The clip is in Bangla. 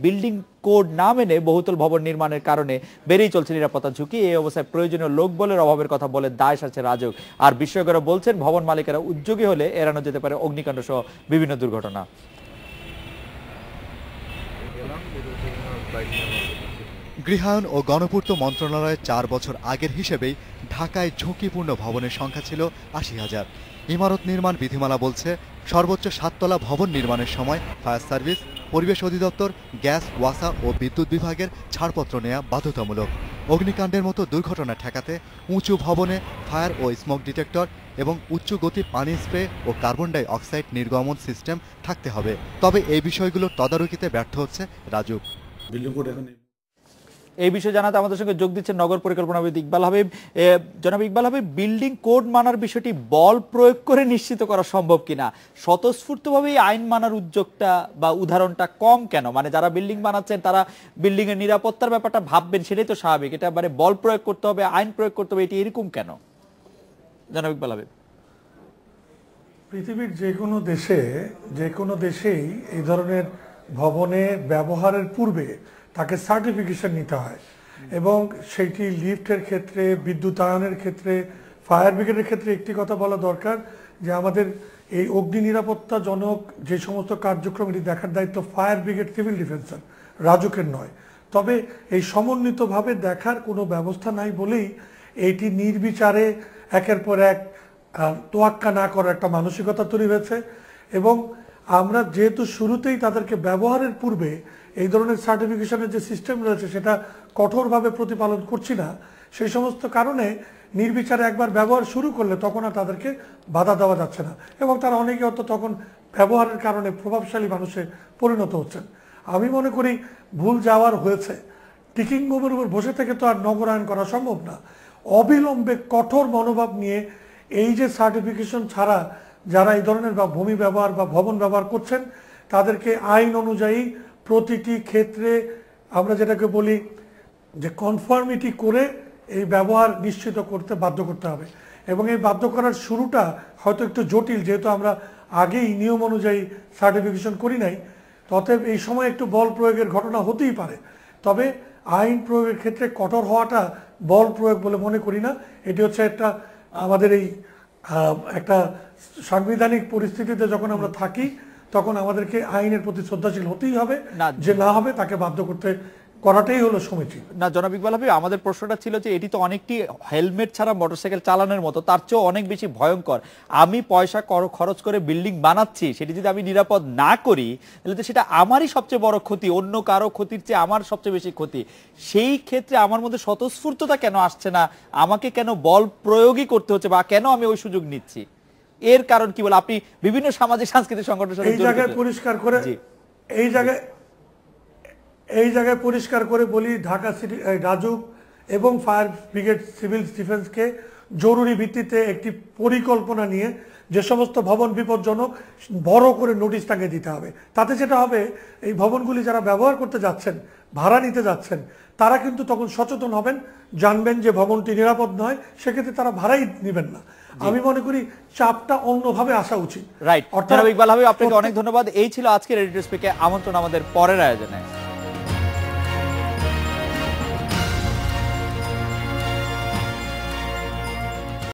বিল্ডিং কোড না মেনে বহুতল ভবন নির্মাণের কারণে বেড়েই চলছে নিরাপত্তা ঝুঁকি। এই অবস্থায় প্রয়োজনীয় লোকবলের অভাবের কথা বলে দায় সারছে রাজউক। আর বিশেষজ্ঞরা বলছেন ভবন মালিকেরা উদ্যোগী হলে এড়ানো যেতে পারে অগ্নিকাণ্ড সহ বিভিন্ন দুর্ঘটনা। গৃহায়ন ও গণপূর্ত মন্ত্রণালয়ের 4 বছর আগের হিসেবেই ঢাকায় ঝুঁকিপূর্ণ ভবনের সংখ্যা ছিল ৮০,০০০। ইমারত নির্মাণ বিধিমালা বলছে সর্বোচ্চ 7 তলা ভবন নির্মাণের সময় ফায়ার সার্ভিস, পরিবেশ অধিদপ্তর, গ্যাস, ওয়াসা ও বিদ্যুৎ বিভাগের ছাড়পত্র নেওয়া বাধ্যতামূলক। অগ্নিকাণ্ডের মতো দুর্ঘটনা ঠেকাতে উঁচু ভবনে ফায়ার ও স্মোক ডিটেক্টর এবং উচ্চ গতি পানি স্প্রে ও কার্বন ডাই অক্সাইড নির্গমন সিস্টেম থাকতে হবে। তবে এই বিষয়গুলোর তদারকিতে ব্যর্থ হচ্ছে রাজউক। এই বিষয়ে জানাতে আমাদের সঙ্গে যোগ দিচ্ছেন নগর পরিকল্পনাবিদ ইকবাল হাবিব। জনাব ইকবাল হাবিব, বিল্ডিং কোড মানার বিষয়টি বল প্রয়োগ করে নিশ্চিত করা সম্ভব কিনা, স্বতঃস্ফূর্তভাবে আইন মানার উদ্যোগটা বা উদাহরণটা কম কেন? মানে যারা বিল্ডিং বানাচ্ছেন তারা বিল্ডিং এর নিরাপত্তার ব্যাপারটা ভাববেন, সেটাই তো স্বাভাবিক। এটা মানে বল প্রয়োগ করতে হবে, আইন প্রয়োগ করতে হবে, এটি এরকম কেন? জনাব ইকবাল হাবিব, পৃথিবীর যে কোনো দেশেই এই ধরনের ভবনে ব্যবহারের পূর্বে তাকে সার্টিফিকেশন নিতে হয় এবং সেইটি লিফটের ক্ষেত্রে, বিদ্যুতায়নের ক্ষেত্রে, ফায়ার ব্রিগেডের ক্ষেত্রে একটি কথা বলা দরকার যে আমাদের এই অগ্নি নিরাপত্তাজনক যে সমস্ত কার্যক্রম এটি দেখার দায়িত্ব ফায়ার ব্রিগেড, সিভিল ডিফেন্সের, রাজুকের নয়। তবে এই সমন্বিতভাবে দেখার কোনো ব্যবস্থা নাই বলেই এইটি নির্বিচারে একের পর এক তোয়াক্কা না করার একটা মানসিকতা তৈরি হয়েছে। এবং আমরা যেহেতু শুরুতেই তাদেরকে ব্যবহারের পূর্বে এই ধরনের সার্টিফিকেশনের যে সিস্টেম রয়েছে সেটা কঠোরভাবে প্রতিপালন করছি না, সেই সমস্ত কারণে নির্বিচারে একবার ব্যবহার শুরু করলে তখন আর তাদেরকে বাধা দেওয়া যাচ্ছে না এবং তারা অনেকে হয়তো তখন ব্যবহারের কারণে প্রভাবশালী মানুষে পরিণত হচ্ছেন। আমি মনে করি ভুল যাওয়ার হয়েছে। টিকিং বোমের উপর বসে থেকে তো আর নগরায়ন করা সম্ভব না। অবিলম্বে কঠোর মনোভাব নিয়ে এই যে সার্টিফিকেশন ছাড়া যারা এই ধরনের ভূমি ব্যবহার বা ভবন ব্যবহার করছেন তাদেরকে আইন অনুযায়ী প্রতিটি ক্ষেত্রে আমরা যেটাকে বলি যে কনফর্মিটি করে এই ব্যবহার নিশ্চিত করতে বাধ্য করতে হবে। এবং এই বাধ্য করার শুরুটা হয়তো একটু জটিল, যেহেতু আমরা আগেই নিয়ম অনুযায়ী সার্টিফিকেশন করি নাই। অতএব এই সময় একটু বল প্রয়োগের ঘটনা হতেই পারে, তবে আইন প্রয়োগের ক্ষেত্রে কঠোর হওয়াটা বল প্রয়োগ বলে মনে করি না। এটি হচ্ছে একটা আমাদের এই একটা সাংবিধানিক পরিস্থিতিতে যখন আমরা থাকি তখন আমাদেরকে আইনের প্রতি শ্রদ্ধাশীল হতেই হবে, যে না হবে তাকে বাধ্য করাটাই হলো সমীচীন। না জনাব ইকবাল হাবিব, আমাদের প্রশ্নটা ছিল যে এটি তো অনেকটি হেলমেট ছাড়া মোটরসাইকেল চালানোর মতো, তার চেয়েও অনেক বেশি ভয়ঙ্কর। আমি পয়সা খরচ করে বিল্ডিং বানাচ্ছি, সেটি যদি আমি নিরাপদ না করি তাহলে তো সেটা আমারই সবচেয়ে বড় ক্ষতি, অন্য কারো ক্ষতির চেয়ে আমার সবচেয়ে বেশি ক্ষতি। সেই ক্ষেত্রে আমার মধ্যে স্বতঃস্ফূর্ততা কেন আসছে না? আমাকে কেন বল প্রয়োগই করতে হচ্ছে বা কেন আমি ওই সুযোগ নিচ্ছি? এর কারণ কি বলে আপনি বিভিন্ন সামাজিক সাংস্কৃতিক সংগঠনের সাথে এই জায়গায় পরিষ্কার করে বলি, ঢাকা সিটি রাজউক এবং ফায়ার ব্রিগেড, সিভিল ডিফেন্সকে জরুরি ভিত্তিতে একটি পরিকল্পনা নিয়ে যে সমস্ত ভবন বিপজ্জনক বড় করে নোটিশ টাঙিয়ে দিতে হবে। তাতে যেটা হবে, এই ভবনগুলি যারা ব্যবহার করতে যাচ্ছেন, ভাড়া নিতে যাচ্ছেন, তারা কিন্তু তখন সচেতন হবেন, জানবেন যে ভবনটি নিরাপদ নয়, সেক্ষেত্রে তারা ভাড়াই নেবেন না। আমি মনে করি চাপটা অন্যভাবে আসা উচিত। রাইট, ইকবাল হাবিব আপনাকে অনেক ধন্যবাদ। এই ছিল আজকের এডিটর স্পিকে আমন্ত্রণ আমাদের পরের আয়োজনে।